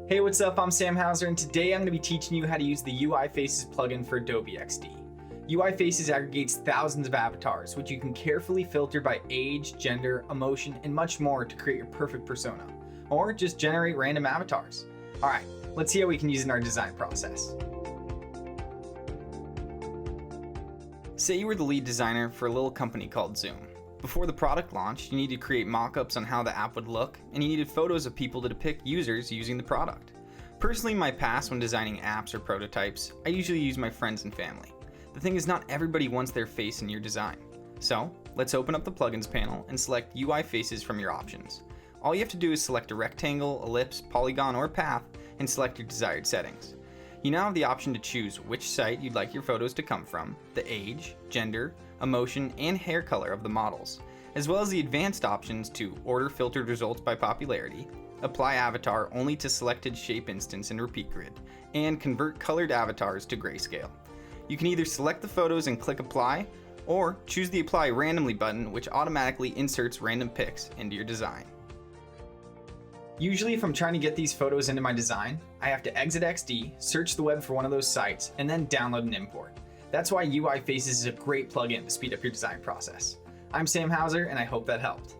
Hey, what's up? I'm Sam Hauser, and today I'm going to be teaching you how to use the UI Faces plugin for Adobe XD. UI Faces aggregates thousands of avatars, which you can carefully filter by age, gender, emotion, and much more to create your perfect persona, or just generate random avatars. Alright, let's see how we can use it in our design process. Say you were the lead designer for a little company called Zoom. Before the product launch, you needed to create mock-ups on how the app would look, and you needed photos of people to depict users using the product. Personally, in my past when designing apps or prototypes, I usually use my friends and family. The thing is, not everybody wants their face in your design. So, let's open up the plugins panel and select UI Faces from your options. All you have to do is select a rectangle, ellipse, polygon, or path, and select your desired settings. You now have the option to choose which site you'd like your photos to come from, the age, gender, emotion, and hair color of the models, as well as the advanced options to order filtered results by popularity, apply avatar only to selected shape instance and repeat grid, and convert colored avatars to grayscale. You can either select the photos and click apply, or choose the apply randomly button, which automatically inserts random pics into your design. Usually if I'm trying to get these photos into my design, I have to exit XD, search the web for one of those sites, and then download and import. That's why UI Faces is a great plugin to speed up your design process. I'm Sam Hauser, and I hope that helped.